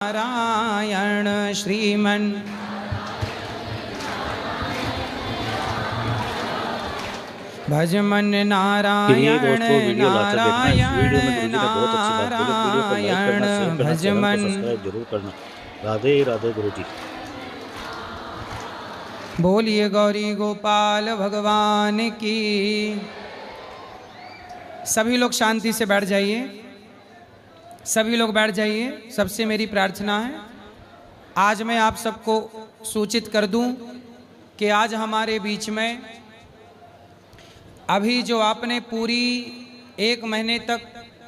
नारायण श्रीमन भजमन नारायण नारायण नारायण भजमन। जरूर करना। राधे राधे गुरु जी। बोलिए गौरी गोपाल भगवान की। सभी लोग शांति से बैठ जाइए, सभी लोग बैठ जाइए। सबसे मेरी प्रार्थना है, आज मैं आप सबको सूचित कर दूं कि आज हमारे बीच में अभी जो आपने पूरी एक महीने तक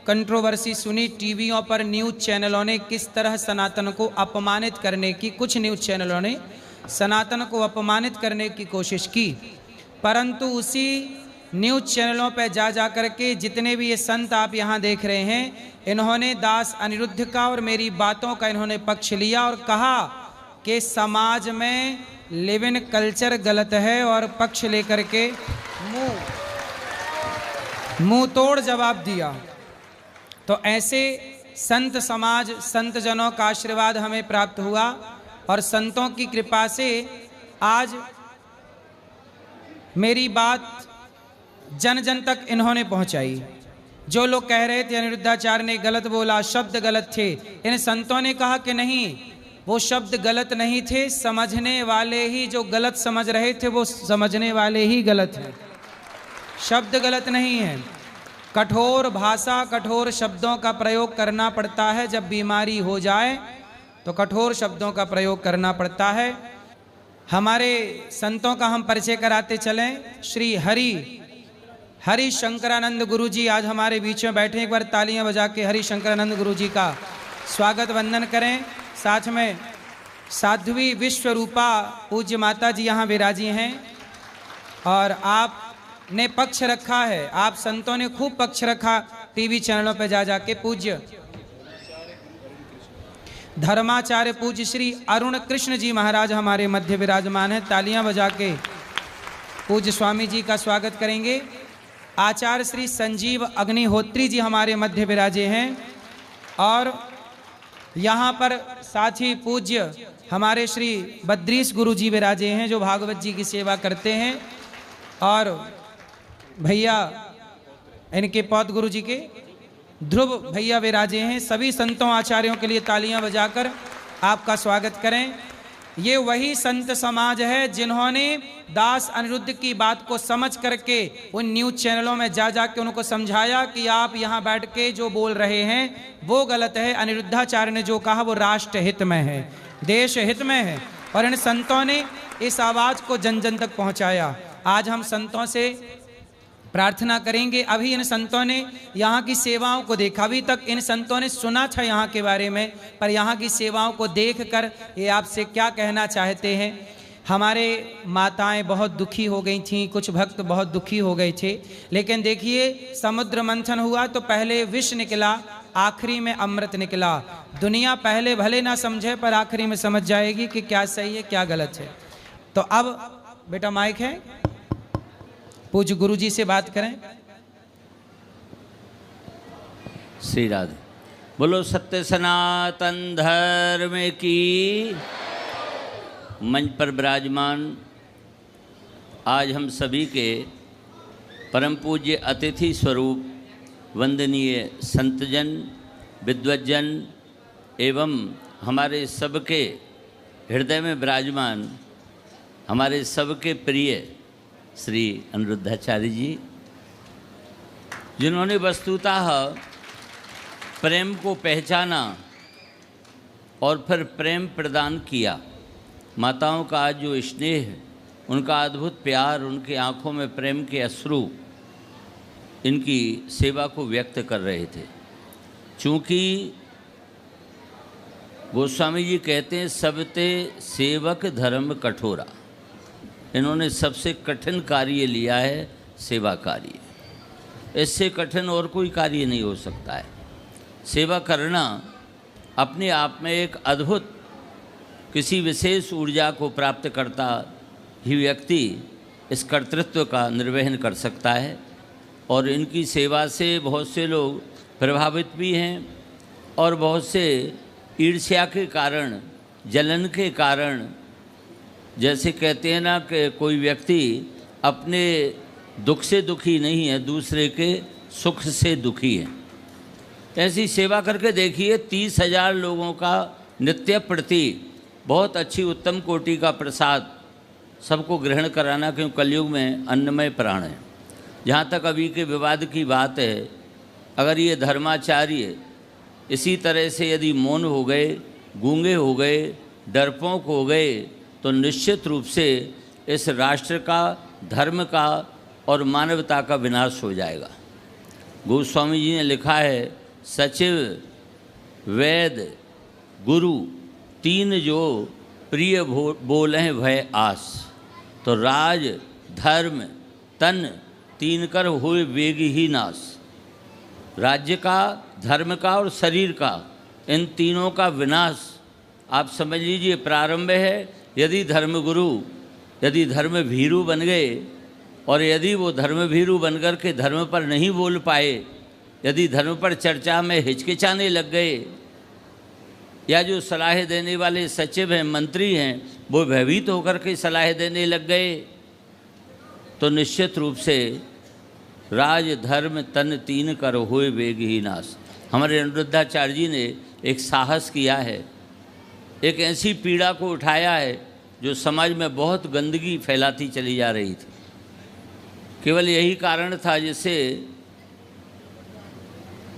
कंट्रोवर्सी सुनी, टीवियों पर न्यूज़ चैनलों ने किस तरह सनातन को अपमानित करने की, कुछ न्यूज़ चैनलों ने सनातन को अपमानित करने की कोशिश की, परंतु उसी न्यूज़ चैनलों पर जा कर के जितने भी ये संत आप यहाँ देख रहे हैं, इन्होंने दास अनिरुद्ध का और मेरी बातों का इन्होंने पक्ष लिया और कहा कि समाज में लिव इन कल्चर गलत है, और पक्ष लेकर के मुंह तोड़ जवाब दिया। तो ऐसे संत समाज, संत जनों का आशीर्वाद हमें प्राप्त हुआ और संतों की कृपा से आज मेरी बात जन जन तक इन्होंने पहुंचाई। जो लोग कह रहे थे अनिरुद्धाचार्य ने गलत बोला, शब्द गलत थे, इन संतों ने कहा कि नहीं, वो शब्द गलत नहीं थे, समझने वाले ही जो गलत समझ रहे थे वो समझने वाले ही गलत हैं, शब्द गलत नहीं है। कठोर भाषा, कठोर शब्दों का प्रयोग करना पड़ता है। जब बीमारी हो जाए तो कठोर शब्दों का प्रयोग करना पड़ता है। हमारे संतों का हम परिचय कराते चलें। श्री हरि शंकरानंद गुरु जी आज हमारे बीच में बैठे। एक बार तालियां बजा के हरि शंकरानंद गुरु जी का स्वागत वंदन करें। साथ में साध्वी विश्वरूपा पूज्य माता जी यहाँ विराजी हैं और आपने पक्ष रखा है, आप संतों ने खूब पक्ष रखा टीवी चैनलों पर जा के। पूज्य धर्माचार्य पूज्य श्री अरुण कृष्ण जी महाराज हमारे मध्य विराजमान हैं। तालियां बजा के पूज्य स्वामी जी का स्वागत करेंगे। आचार्य श्री संजीव अग्निहोत्री जी हमारे मध्य विराजे हैं और यहाँ पर साथ ही पूज्य हमारे श्री बद्रीश गुरु जी विराजे हैं जो भागवत जी की सेवा करते हैं, और भैया इनके पौत गुरु जी के ध्रुव भैया विराजे हैं। सभी संतों आचार्यों के लिए तालियां बजाकर आपका स्वागत करें। ये वही संत समाज है जिन्होंने दास अनिरुद्ध की बात को समझ करके उन न्यूज़ चैनलों में जा के उनको समझाया कि आप यहाँ बैठ के जो बोल रहे हैं वो गलत है। अनिरुद्धाचार्य ने जो कहा वो राष्ट्र हित में है, देश हित में है, और इन संतों ने इस आवाज़ को जन जन तक पहुँचाया। आज हम संतों से प्रार्थना करेंगे। अभी इन संतों ने यहाँ की सेवाओं को देखा, अभी तक इन संतों ने सुना था यहाँ के बारे में, पर यहाँ की सेवाओं को देखकर ये आपसे क्या कहना चाहते हैं। हमारे माताएं बहुत दुखी हो गई थीं, कुछ भक्त बहुत दुखी हो गए थे, लेकिन देखिए समुद्र मंथन हुआ तो पहले विष निकला, आखिरी में अमृत निकला। दुनिया पहले भले ना समझे पर आखिरी में समझ जाएगी कि क्या सही है क्या गलत है। तो अब बेटा माइक है, पूज्य गुरु जी से बात करें। श्री राधे। बोलो सत्य सनातन धर्म की। मंच पर विराजमान आज हम सभी के परम पूज्य अतिथि स्वरूप वंदनीय संतजन, विद्वज्जन एवं हमारे सबके हृदय में विराजमान हमारे सबके प्रिय श्री अनिरुद्धाचार्य जी, जिन्होंने वस्तुतः प्रेम को पहचाना और फिर प्रेम प्रदान किया। माताओं का आज जो स्नेह, उनका अद्भुत प्यार, उनकी आँखों में प्रेम के अश्रु इनकी सेवा को व्यक्त कर रहे थे। चूँकि गोस्वामी जी कहते हैं सबते सेवक धर्म कठोरा, इन्होंने सबसे कठिन कार्य लिया है सेवा कार्य। इससे कठिन और कोई कार्य नहीं हो सकता है। सेवा करना अपने आप में एक अद्भुत, किसी विशेष ऊर्जा को प्राप्त करता ही व्यक्ति इस कर्तृत्व का निर्वहन कर सकता है, और इनकी सेवा से बहुत से लोग प्रभावित भी हैं और बहुत से ईर्ष्या के कारण, जलन के कारण, जैसे कहते हैं ना कि कोई व्यक्ति अपने दुख से दुखी नहीं है, दूसरे के सुख से दुखी है। ऐसी सेवा करके देखिए, 30,000 लोगों का नित्य प्रति बहुत अच्छी उत्तम कोटि का प्रसाद सबको ग्रहण कराना, क्योंकि कलयुग में अन्नमय प्राण है। जहाँ तक अभी के विवाद की बात है, अगर ये धर्माचार्य इसी तरह से यदि मौन हो गए, गूंगे हो गए, डरपोक हो गए, तो निश्चित रूप से इस राष्ट्र का, धर्म का और मानवता का विनाश हो जाएगा। गोस्वामी जी ने लिखा है, सचिव, वेद, गुरु तीन जो प्रिय बोलें भय आस, तो राज, धर्म, तन तीन कर हुए वेग ही नाश। राज्य का, धर्म का और शरीर का, इन तीनों का विनाश आप समझ लीजिए प्रारंभ है। यदि धर्मगुरु, यदि धर्म भीरु बन गए, और यदि वो धर्म भीरु बनकर के धर्म पर नहीं बोल पाए, यदि धर्म पर चर्चा में हिचकिचाने लग गए, या जो सलाह देने वाले सचिव हैं, मंत्री हैं, वो भयभीत होकर के सलाह देने लग गए, तो निश्चित रूप से राज, धर्म, तन तीन कर होए वेग ही नाश। हमारे अनिरुद्धाचार्य जी ने एक साहस किया है, एक ऐसी पीड़ा को उठाया है जो समाज में बहुत गंदगी फैलाती चली जा रही थी। केवल यही कारण था जिससे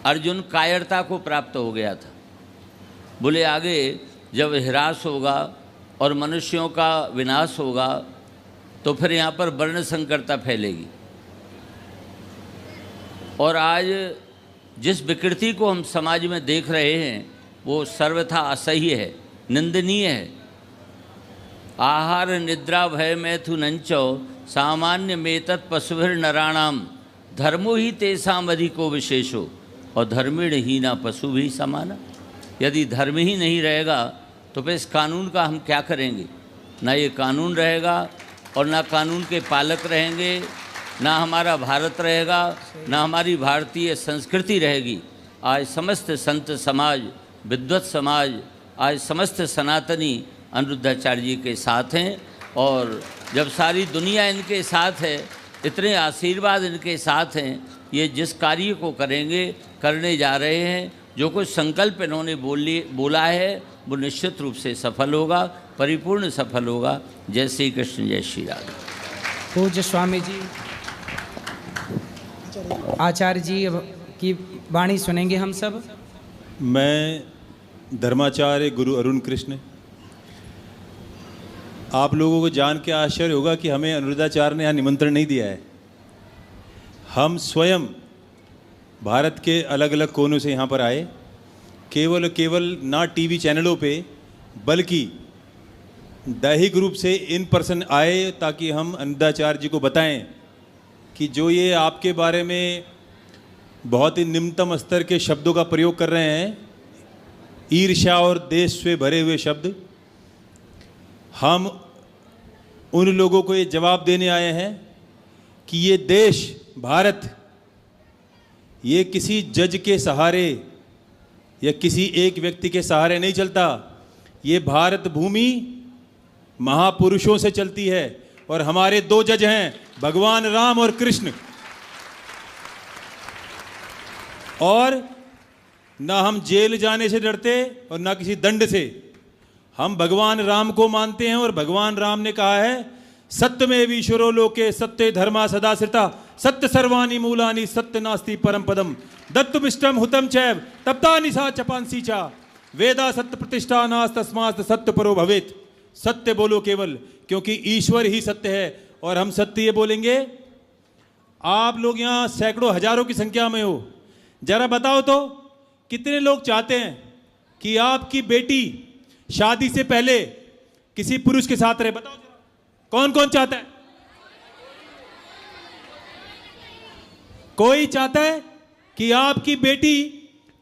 अर्जुन कायरता को प्राप्त हो गया था। बोले आगे जब ह्रास होगा और मनुष्यों का विनाश होगा, तो फिर यहाँ पर वर्ण संकरता फैलेगी। और आज जिस विकृति को हम समाज में देख रहे हैं, वो सर्वथा असह्य है, निंदनीय है। आहार निद्रा भय मैथुनंचो सामान्य मेतत् पशुभिर नराणाम धर्मो ही तेषाम अधिको विशेषो और धर्मिण ही ना पशु भी समाना। यदि धर्म ही नहीं रहेगा तो फिर इस कानून का हम क्या करेंगे? ना ये कानून रहेगा और ना कानून के पालक रहेंगे, ना हमारा भारत रहेगा, ना हमारी भारतीय संस्कृति रहेगी। आज समस्त संत समाज, विद्वत समाज, आज समस्त सनातनी अनिरुद्धाचार्य जी के साथ हैं, और जब सारी दुनिया इनके साथ है, इतने आशीर्वाद इनके साथ हैं, ये जिस कार्य को करेंगे, करने जा रहे हैं, जो कुछ संकल्प इन्होंने बोला है, वो निश्चित रूप से सफल होगा, परिपूर्ण सफल होगा। जय श्री कृष्ण, जय श्री राधे। पूज्य स्वामी जी, आचार्य जी की वाणी सुनेंगे हम सब। मैं धर्माचार्य गुरु अरुण कृष्ण, आप लोगों को जान के आश्चर्य होगा कि हमें अनिरुद्धाचार्य ने यहाँ निमंत्रण नहीं दिया है। हम स्वयं भारत के अलग अलग कोनों से यहाँ पर आए, केवल ना टीवी चैनलों पे, बल्कि दैहिक रूप से इन पर्सन आए, ताकि हम अनिरुद्धाचार्य जी को बताएं कि जो ये आपके बारे में बहुत ही निम्नतम स्तर के शब्दों का प्रयोग कर रहे हैं, ईर्ष्या और देश से भरे हुए शब्द, हम उन लोगों को ये जवाब देने आए हैं कि ये देश भारत, ये किसी जज के सहारे या किसी एक व्यक्ति के सहारे नहीं चलता। ये भारत भूमि महापुरुषों से चलती है, और हमारे दो जज हैं, भगवान राम और कृष्ण। और ना हम जेल जाने से डरते और ना किसी दंड से। हम भगवान राम को मानते हैं, और भगवान राम ने कहा है, सत्यमेव ईश्वरो लोके सत्य धर्मा सदा श्रिता सत्य सर्वाणि मूलानि सत्य नास्ति परम पदम दत्तमिष्टम हुतम चैव तप्ता निशा चपांसी चा वेदा सत्य प्रतिष्ठा नास तस्मात् सत्य परो भवेत। सत्य बोलो केवल, क्योंकि ईश्वर ही सत्य है, और हम सत्य ये बोलेंगे। आप लोग यहाँ सैकड़ों हजारों की संख्या में हो, जरा बताओ तो कितने लोग चाहते हैं कि आपकी बेटी शादी से पहले किसी पुरुष के साथ रहे? बताओ जरा, कौन कौन चाहता है? कोई चाहता है कि आपकी बेटी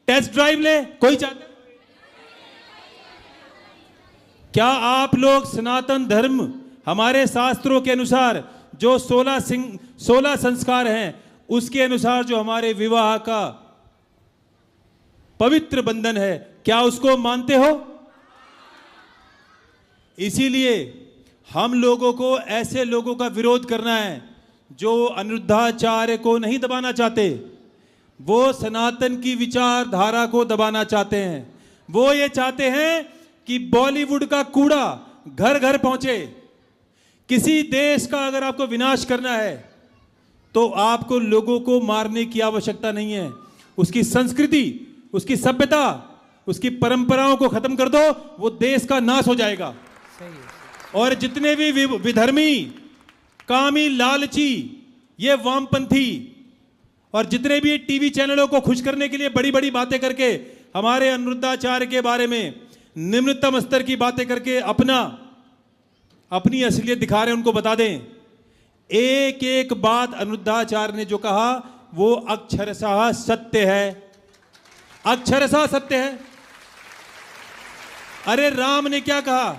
टेस्ट ड्राइव ले? कोई चाहता है? क्या आप लोग सनातन धर्म, हमारे शास्त्रों के अनुसार जो 16 संस्कार हैं, उसके अनुसार जो हमारे विवाह का पवित्र बंधन है, क्या उसको मानते हो? इसीलिए हम लोगों को ऐसे लोगों का विरोध करना है जो अनिरुद्धाचार्य को नहीं दबाना चाहते, वो सनातन की विचारधारा को दबाना चाहते हैं। वो ये चाहते हैं कि बॉलीवुड का कूड़ा घर घर पहुंचे। किसी देश का अगर आपको विनाश करना है तो आपको लोगों को मारने की आवश्यकता नहीं है। उसकी संस्कृति, उसकी सभ्यता, उसकी परंपराओं को खत्म कर दो, वो देश का नाश हो जाएगा। और जितने भी विधर्मी, कामी, लालची, ये वामपंथी और जितने भी टीवी चैनलों को खुश करने के लिए बड़ी बड़ी बातें करके हमारे अनिरुद्धाचार्य के बारे में निम्नतम स्तर की बातें करके अपनी असलियत दिखा रहे हैं, उनको बता दें एक एक बात अनिरुद्धाचार्य ने जो कहा वो अक्षरशः सत्य है, अक्षरशः सत्य है। अरे राम ने क्या कहा?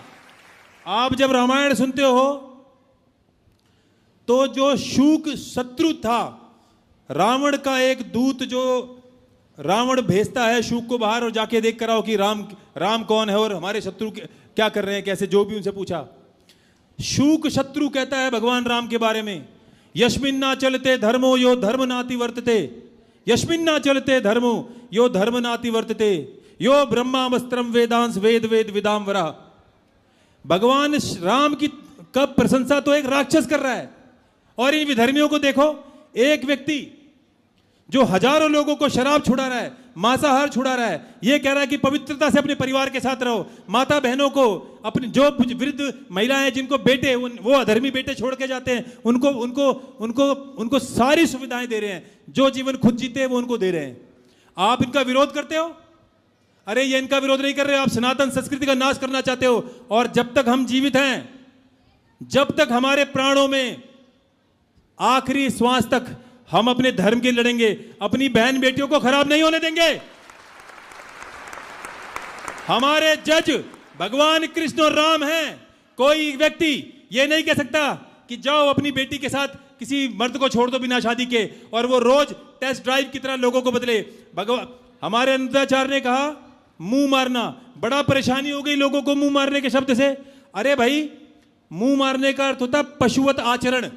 आप जब रामायण सुनते हो तो जो शूक शत्रु था, रावण का एक दूत जो रावण भेजता है शूक को बाहर और जाके देख कर आओ कि राम कौन है और हमारे शत्रु क्या कर रहे हैं, कैसे, जो भी उनसे पूछा। शूक शत्रु कहता है भगवान राम के बारे में, यस्मिन्ना चलते धर्मो यो धर्म नाति वर्तते, यस्मिन्ना चलते धर्मो यो धर्म नाति वर्तते, यो ब्रह्मावस्त्रम वेदांश वेद वेद विदाम वरा। भगवान राम की कब प्रशंसा तो एक राक्षस कर रहा है। और इन विधर्मियों को देखो, एक व्यक्ति जो हजारों लोगों को शराब छुड़ा रहा है, मांसाहार छुड़ा रहा है, ये कह रहा है कि पवित्रता से अपने परिवार के साथ रहो, माता बहनों को, अपनी जो वृद्ध महिलाएं जिनको बेटे, वो अधर्मी बेटे छोड़ के जाते हैं, उनको उनको उनको उनको सारी सुविधाएं दे रहे हैं, जो जीवन खुद जीते हैं वो उनको दे रहे हैं। आप इनका विरोध करते हो? अरे ये इनका विरोध नहीं कर रहे हो, आप सनातन संस्कृति का नाश करना चाहते हो। और जब तक हम जीवित हैं, जब तक हमारे प्राणों में आखिरी श्वास तक हम अपने धर्म के लड़ेंगे, अपनी बहन बेटियों को खराब नहीं होने देंगे। हमारे जज भगवान कृष्ण और राम हैं। कोई व्यक्ति ये नहीं कह सकता कि जाओ अपनी बेटी के साथ किसी मर्द को छोड़ दो बिना शादी के और वो रोज टेस्ट ड्राइव की तरह लोगों को बदले। भगवान हमारे अनिरुद्धाचार्य ने कहा मुंह मारना, बड़ा परेशानी हो गई लोगों को मुंह मारने के शब्द से। अरे भाई, मुंह मारने का अर्थ होता है पशुवत आचरण।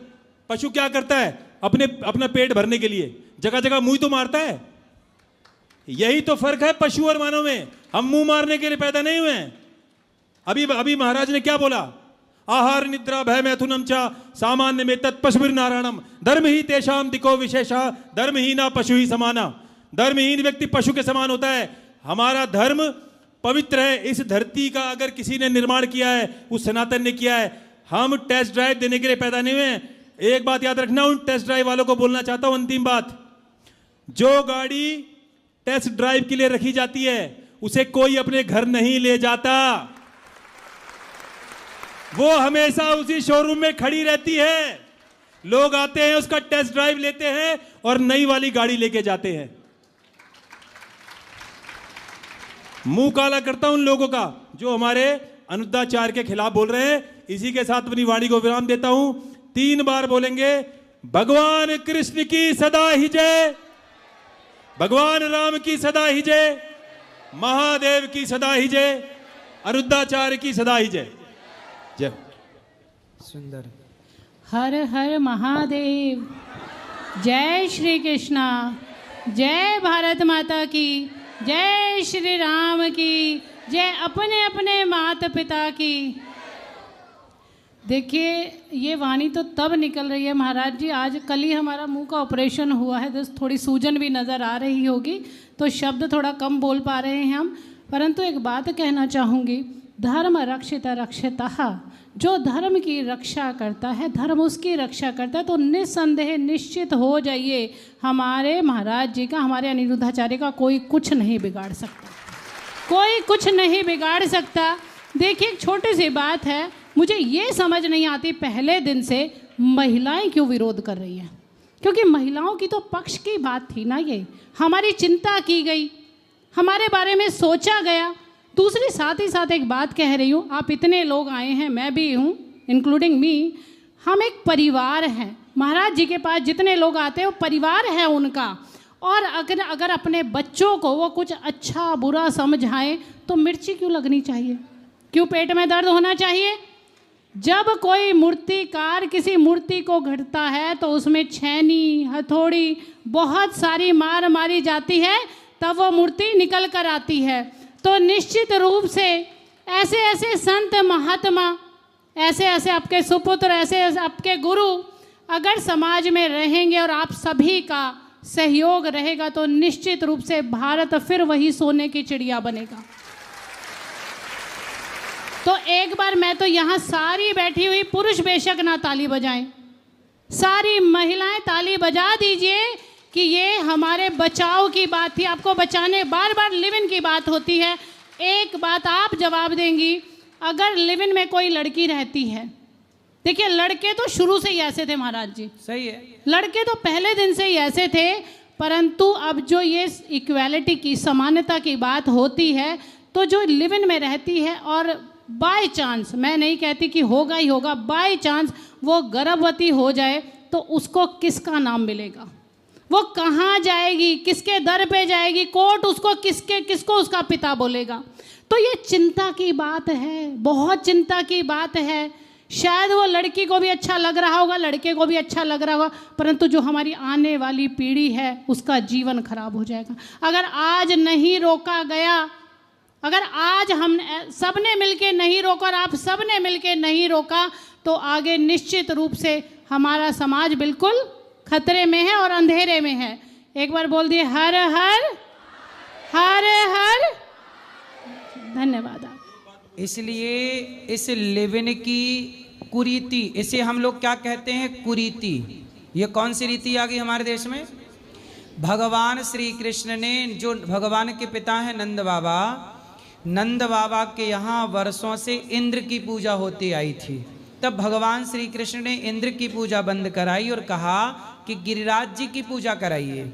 पशु क्या करता है? अपना पेट भरने के लिए जगह जगह मुंह तो मारता है। यही तो फर्क है पशु और मानव में। हम मुंह मारने के लिए पैदा नहीं हुए हैं। अभी महाराज ने क्या बोला? आहार निद्रा भय मैथुनम चा सामान्य में तत्पशुभिर नारायणम धर्म ही तेषाम दिको विशेषा धर्म ही ना पशु ही समाना। धर्महीन व्यक्ति पशु के समान होता है। हमारा धर्म पवित्र है। इस धरती का अगर किसी ने निर्माण किया है, उस सनातन ने किया है। हम टेस्ट ड्राइव देने के लिए पैदा नहीं हुए हैं। एक बात याद रखना, उन टेस्ट ड्राइव वालों को बोलना चाहता हूं, अंतिम बात, जो गाड़ी टेस्ट ड्राइव के लिए रखी जाती है उसे कोई अपने घर नहीं ले जाता। वो हमेशा उसी शोरूम में खड़ी रहती है। लोग आते हैं, उसका टेस्ट ड्राइव लेते हैं और नई वाली गाड़ी लेके जाते हैं। मुंह काला करता हूं उन लोगों का जो हमारे अनिरुद्धाचार्य के खिलाफ बोल रहे हैं। इसी के साथ अपनी वाणी को विराम देता हूं। 3 बार बोलेंगे, भगवान कृष्ण की सदा ही जय, भगवान राम की सदा ही जय, महादेव की सदा ही जय, अनिरुद्धाचार्य की सदा ही जय। जय। सुंदर। हर हर महादेव। जय श्री कृष्णा। जय भारत माता की जय, श्री राम की जय, अपने अपने माता पिता की। देखिए, ये वाणी तो तब निकल रही है महाराज जी, आज कल ही हमारा मुंह का ऑपरेशन हुआ है, तो थोड़ी सूजन भी नज़र आ रही होगी, तो शब्द थोड़ा कम बोल पा रहे हैं हम। परंतु एक बात कहना चाहूँगी, धर्म रक्षिता रक्षितः, जो धर्म की रक्षा करता है, धर्म उसकी रक्षा करता है, तो निस्संदेह निश्चित हो जाइए, हमारे महाराज जी का, हमारे अनिरुद्धाचार्य का कोई कुछ नहीं बिगाड़ सकता, कोई कुछ नहीं बिगाड़ सकता। देखिए, एक छोटी सी बात है, मुझे ये समझ नहीं आती पहले दिन से महिलाएं क्यों विरोध कर रही हैं, क्योंकि महिलाओं की तो पक्ष की बात थी ना, ये हमारी चिंता की गई, हमारे बारे में सोचा गया। दूसरी साथ ही साथ एक बात कह रही हूँ, आप इतने लोग आए हैं, मैं भी हूँ इंक्लूडिंग मी, हम एक परिवार हैं। महाराज जी के पास जितने लोग आते हैं वो परिवार है उनका, और अगर अपने बच्चों को वो कुछ अच्छा बुरा समझाएं तो मिर्ची क्यों लगनी चाहिए, क्यों पेट में दर्द होना चाहिए? जब कोई मूर्तिकार किसी मूर्ति को गढ़ता है तो उसमें छेनी, हथौड़ी, बहुत सारी मार मारी जाती है, तब वो मूर्ति निकल कर आती है। तो निश्चित रूप से ऐसे ऐसे संत महात्मा, ऐसे ऐसे आपके सुपुत्र, ऐसे ऐसे आपके गुरु अगर समाज में रहेंगे और आप सभी का सहयोग रहेगा तो निश्चित रूप से भारत फिर वही सोने की चिड़िया बनेगा। तो एक बार मैं तो यहाँ सारी बैठी हुई पुरुष बेशक ना ताली बजाएं, सारी महिलाएं ताली बजा दीजिए कि ये हमारे बचाव की बात थी। आपको बचाने, बार बार लिव इन की बात होती है। एक बात आप जवाब देंगी, अगर लिव इन में कोई लड़की रहती है, देखिए लड़के तो शुरू से ही ऐसे थे महाराज जी, सही है, लड़के तो पहले दिन से ही ऐसे थे, परंतु अब जो ये इक्वालिटी की, समानता की बात होती है, तो जो लिव इन में रहती है और बाय चांस, मैं नहीं कहती कि होगा ही होगा, बाय चांस वो गर्भवती हो जाए तो उसको किसका नाम मिलेगा, वो कहाँ जाएगी, किसके दर पे जाएगी, कोर्ट उसको किसको उसका पिता बोलेगा। तो ये चिंता की बात है, बहुत चिंता की बात है। शायद वो लड़की को भी अच्छा लग रहा होगा, लड़के को भी अच्छा लग रहा होगा, परंतु जो हमारी आने वाली पीढ़ी है उसका जीवन खराब हो जाएगा। अगर आज नहीं रोका गया, अगर आज हम सबने मिलके नहीं रोका और आप सबने मिलके नहीं रोका, तो आगे निश्चित रूप से हमारा समाज बिल्कुल खतरे में है और अंधेरे में है। एक बार बोल दिए हर हर हर हर। धन्यवाद आप। इसलिए इस लिविन की कुरीति, इसे हम लोग क्या कहते हैं, कुरीति। ये कौन सी रीति आ गई हमारे देश में? भगवान श्री कृष्ण ने, जो भगवान के पिता हैं नंद बाबा, नंद बाबा के यहाँ वर्षों से इंद्र की पूजा होती आई थी। तब भगवान श्री कृष्ण ने इंद्र की पूजा बंद कराई और कहा कि गिरिराज जी की पूजा कराइए।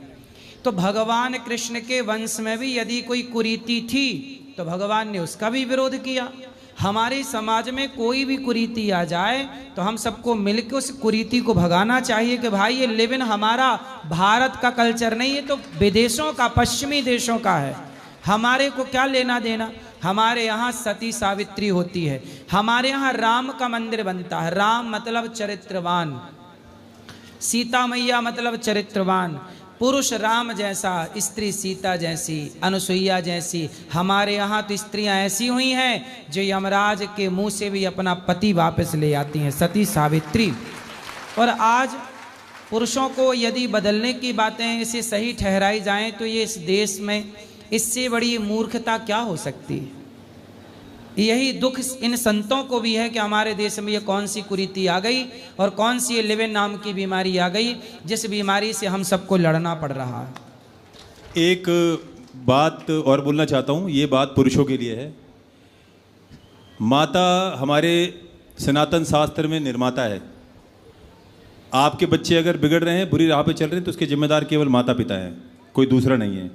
तो भगवान कृष्ण के वंश में भी यदि कोई कुरीति थी तो भगवान ने उसका भी विरोध किया। हमारे समाज में कोई भी कुरीति आ जाए तो हम सबको मिलकर उस कुरीति को भगाना चाहिए कि भाई ये लिव इन हमारा भारत का कल्चर नहीं है, तो विदेशों का, पश्चिमी देशों का है, हमारे को क्या लेना देना। हमारे यहाँ सती सावित्री होती है, हमारे यहाँ राम का मंदिर बनता है। राम मतलब चरित्रवान, सीता मैया मतलब चरित्रवान, पुरुष राम जैसा, स्त्री सीता जैसी, अनुसुईया जैसी। हमारे यहाँ तो स्त्रियाँ ऐसी हुई हैं जो यमराज के मुंह से भी अपना पति वापस ले आती हैं, सती सावित्री। और आज पुरुषों को यदि बदलने की बातें इसे सही ठहराई जाएं तो ये इस देश में इससे बड़ी मूर्खता क्या हो सकती है। यही दुख इन संतों को भी है कि हमारे देश में ये कौन सी कुरीति आ गई और कौन सी ये लिव इन नाम की बीमारी आ गई, जिस बीमारी से हम सबको लड़ना पड़ रहा है। एक बात और बोलना चाहता हूँ, ये बात पुरुषों के लिए है। माता हमारे सनातन शास्त्र में निर्माता है। आपके बच्चे अगर बिगड़ रहे हैं, बुरी राह पे चल रहे हैं, तो उसके जिम्मेदार केवल माता पिता हैं, कोई दूसरा नहीं है।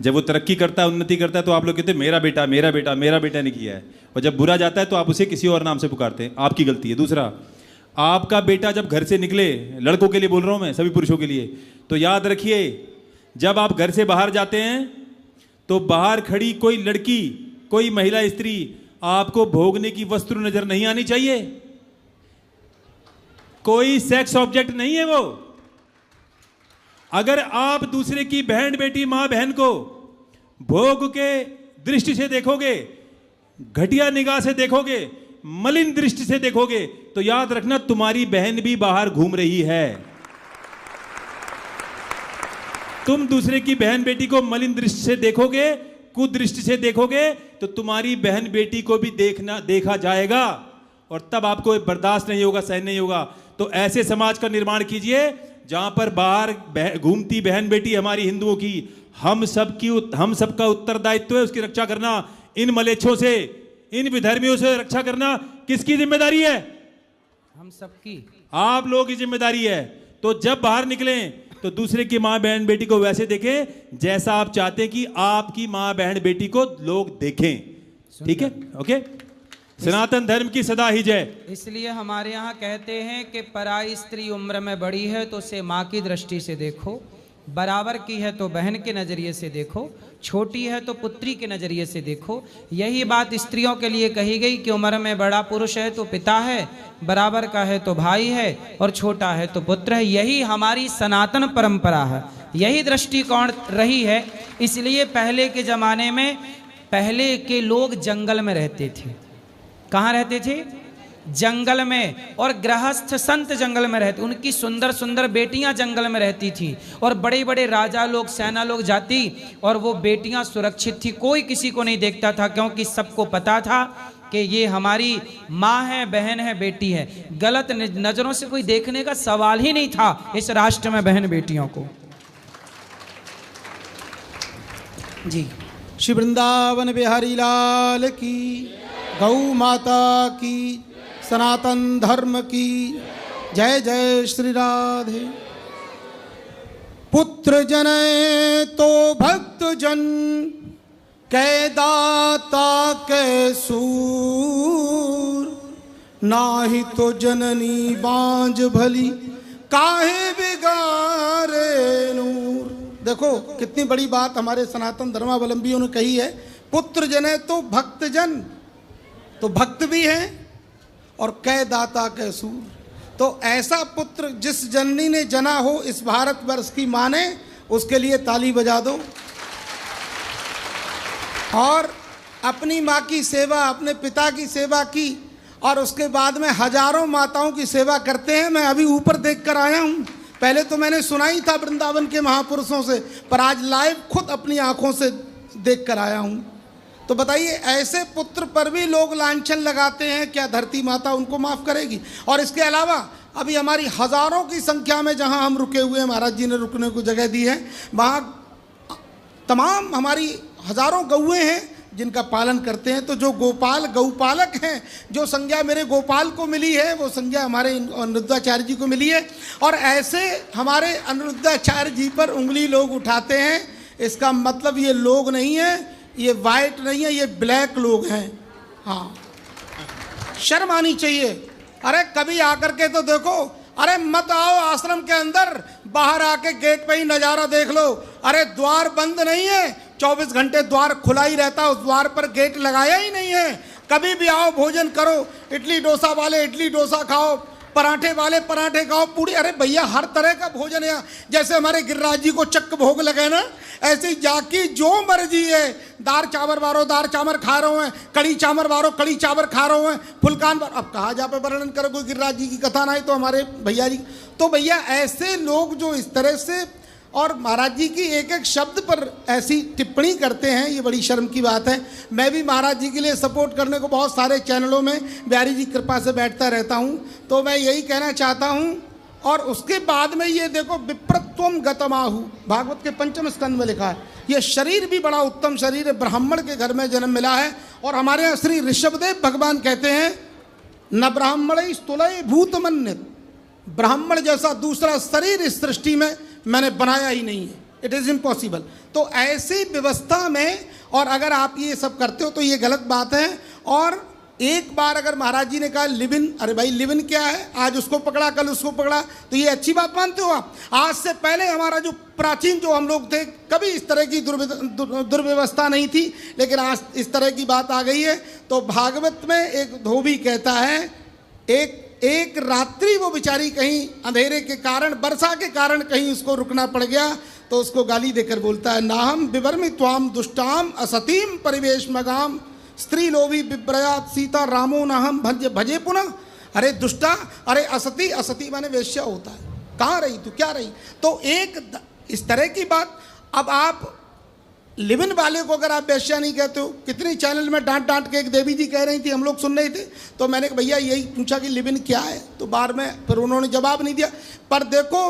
जब वो तरक्की करता है, उन्नति करता है, तो आप लोग कहते हैं मेरा बेटा मेरा बेटा मेरा बेटा ने किया है, और जब बुरा जाता है तो आप उसे किसी और नाम से पुकारते हैं, आपकी गलती है। दूसरा, आपका बेटा जब घर से निकले, लड़कों के लिए बोल रहा हूँ मैं, सभी पुरुषों के लिए, तो याद रखिए जब आप घर से बाहर जाते हैं तो बाहर खड़ी कोई लड़की, कोई महिला स्त्री आपको भोगने की वस्तु नजर नहीं आनी चाहिए। कोई सेक्स ऑब्जेक्ट नहीं है वो। अगर आप दूसरे की बहन बेटी, मां बहन को भोग के दृष्टि से देखोगे, घटिया निगाह से देखोगे, मलिन दृष्टि से देखोगे, तो याद रखना तुम्हारी बहन भी बाहर घूम रही है। तुम दूसरे की बहन बेटी को मलिन दृष्टि से देखोगे, कुदृष्टि से देखोगे, तो तुम्हारी बहन बेटी को भी देखा जाएगा, और तब आपको बर्दाश्त नहीं होगा, सहन नहीं होगा। तो ऐसे समाज का निर्माण कीजिए जहां पर बाहर घूमती बहन बेटी हमारी हिंदुओं की, हम सबका उत्तरदायित्व है उसकी रक्षा करना। इन मलेच्छों से, इन विधर्मियों से रक्षा करना किसकी जिम्मेदारी है? हम सबकी, आप लोगों की जिम्मेदारी है। तो जब बाहर निकलें तो दूसरे की मां बहन बेटी को वैसे देखें जैसा आप चाहते हैं कि आपकी मां बहन बेटी को लोग देखें। ठीक है? ओके। सनातन धर्म की सदा ही जय। इसलिए हमारे यहाँ कहते हैं कि पराई स्त्री उम्र में बड़ी है तो उसे माँ की दृष्टि से देखो, बराबर की है तो बहन के नजरिए से देखो, छोटी है तो पुत्री के नजरिए से देखो। यही बात स्त्रियों के लिए कही गई कि उम्र में बड़ा पुरुष है तो पिता है, बराबर का है तो भाई है, और छोटा है तो पुत्र है। यही हमारी सनातन परंपरा है, यही दृष्टिकोण रही है। इसलिए पहले के जमाने में पहले के लोग जंगल में रहते थे। कहाँ रहते थे? जंगल में। और गृहस्थ संत जंगल में रहते, उनकी सुंदर सुंदर बेटियां जंगल में रहती थी, और बड़े बड़े राजा लोग, सेना लोग जाती, और वो बेटियां सुरक्षित थी, कोई किसी को नहीं देखता था, क्योंकि सबको पता था कि ये हमारी माँ है, बहन है, बेटी है। गलत नजरों से कोई देखने का सवाल ही नहीं था इस राष्ट्र में बहन बेटियों को। जी, श्री वृंदावन बिहारी लाल की, गौ माता की, सनातन धर्म की जय। जय श्री राधे। पुत्र जन तो भक्त जन, कै दाता कै सूर, नाही तो जननी बांझ भली, काहे बिगारे नूर। देखो कितनी बड़ी बात हमारे सनातन धर्मावलंबियों ने कही है। पुत्र जन है तो भक्त जन, तो भक्त भी हैं और कै दाता कै सूर। तो ऐसा पुत्र जिस जननी ने जना हो इस भारतवर्ष की माँ ने, उसके लिए ताली बजा दो। और अपनी माँ की सेवा, अपने पिता की सेवा की, और उसके बाद में हजारों माताओं की सेवा करते हैं। मैं अभी ऊपर देख कर आया हूँ, पहले तो मैंने सुना ही था वृंदावन के महापुरुषों से, पर आज लाइव खुद अपनी आंखों से देख कर आया हूँ। तो बताइए, ऐसे पुत्र पर भी लोग लांछन लगाते हैं, क्या धरती माता उनको माफ़ करेगी? और इसके अलावा अभी हमारी हज़ारों की संख्या में जहाँ हम रुके हुए हैं, महाराज जी ने रुकने को जगह दी है, वहाँ तमाम हमारी हज़ारों गौएँ हैं जिनका पालन करते हैं। तो जो गोपाल गौपालक हैं, जो संज्ञा मेरे गोपाल को मिली है, वो संज्ञा हमारे अनिरुद्धाचार्य जी को मिली है। और ऐसे हमारे अनिरुद्धाचार्य जी पर उंगली लोग उठाते हैं, इसका मतलब ये लोग नहीं है, ये वाइट नहीं है, ये ब्लैक लोग हैं। हाँ, शर्म आनी चाहिए। अरे कभी आकर के तो देखो, अरे मत आओ आश्रम के अंदर, बाहर आके गेट पे ही नज़ारा देख लो। अरे द्वार बंद नहीं है, 24 घंटे द्वार खुला ही रहता है, उस द्वार पर गेट लगाया ही नहीं है। कभी भी आओ, भोजन करो, इडली डोसा वाले इडली डोसा खाओ, पराठे वाले पराठे खाओ, पूरी। अरे भैया हर तरह का भोजन है। जैसे हमारे गिरिराज जी को चक्क भोग लगे ना, ऐसे ही जाकी जो मर्जी है, दार चावल वारो दार चावल खा रहे हैं, कड़ी चावल वारो कड़ी चावल खा रहे हैं, फुलकान वारो। अब कहाँ जा पे वर्णन करो, कोई गिरिराज जी की कथा ना है तो हमारे भैया जी। तो भैया ऐसे लोग जो इस तरह से और महाराज जी की एक एक शब्द पर ऐसी टिप्पणी करते हैं, ये बड़ी शर्म की बात है। मैं भी महाराज जी के लिए सपोर्ट करने को बहुत सारे चैनलों में बिहारी जी कृपा से बैठता रहता हूँ, तो मैं यही कहना चाहता हूँ। और उसके बाद में ये देखो, विप्रत्वम गतमाहु, भागवत के 5वें स्कंद में लिखा है। ये शरीर भी बड़ा उत्तम शरीर है, ब्राह्मण के घर में जन्म मिला है। और हमारे यहाँ श्री ऋषभदेव भगवान कहते हैं, न ब्राह्मण स्तुलय भूतमन्यत, ब्राह्मण जैसा दूसरा शरीर इस सृष्टि में मैंने बनाया ही नहीं है, इट इज़ इम्पॉसिबल। तो ऐसी व्यवस्था में और अगर आप ये सब करते हो तो ये गलत बात है। और एक बार अगर महाराज जी ने कहा लिव इन, अरे भाई लिव इन क्या है, आज उसको पकड़ा कल उसको पकड़ा, तो ये अच्छी बात मानते हो आप? आज से पहले हमारा जो प्राचीन जो हम लोग थे, कभी इस तरह की दुर्व्यवस्था नहीं थी, लेकिन आज इस तरह की बात आ गई है। तो भागवत में एक धोबी कहता है, एक रात्रि वो बेचारी कहीं अंधेरे के कारण, वर्षा के कारण कहीं उसको रुकना पड़ गया, तो उसको गाली देकर बोलता है, नाहम विवर्मि त्वाम दुष्टाम असतीम परिवेश मगाम स्त्री लोभी विप्रयात सीता रामो नाहम भजे पुनः। अरे दुष्टा, अरे असती, असती माने वेश्या होता है, कहाँ रही तू, क्या रही? तो एक इस तरह की बात। अब आप लिव इन वाले को अगर आप वेश्या नहीं कहते हो, कितनी चैनल में डांट डांट के एक देवी जी कह रही थी, हम लोग सुन रहे थे, तो मैंने कहा भैया यही पूछा कि लिव इन क्या है, तो बार में फिर उन्होंने जवाब नहीं दिया। पर देखो,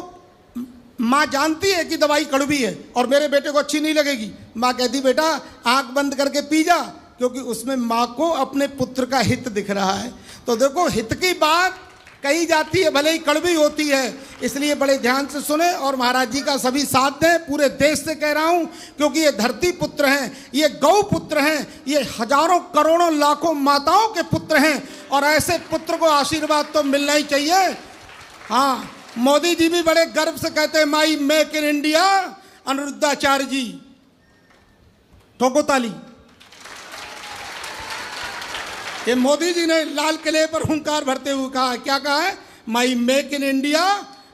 माँ जानती है कि दवाई कड़वी है और मेरे बेटे को अच्छी नहीं लगेगी, माँ कहती बेटा आंख बंद करके पी जा, क्योंकि उसमें माँ को अपने पुत्र का हित दिख रहा है। तो देखो, हित की बात कही जाती है, भले ही कड़वी होती है, इसलिए बड़े ध्यान से सुने और महाराज जी का सभी साथ दें। पूरे देश से कह रहा हूँ, क्योंकि ये धरती पुत्र हैं, ये गौ पुत्र हैं, ये हजारों करोड़ों लाखों माताओं के पुत्र हैं, और ऐसे पुत्र को आशीर्वाद तो मिलना ही चाहिए। हाँ, मोदी जी भी बड़े गर्व से कहते हैं माई मेक इन इंडिया, अनिरुद्धाचार्य जी ठोको ताली। ये मोदी जी ने लाल किले पर हुंकार भरते हुए कहा, क्या कहा है? माई मेक इन इंडिया,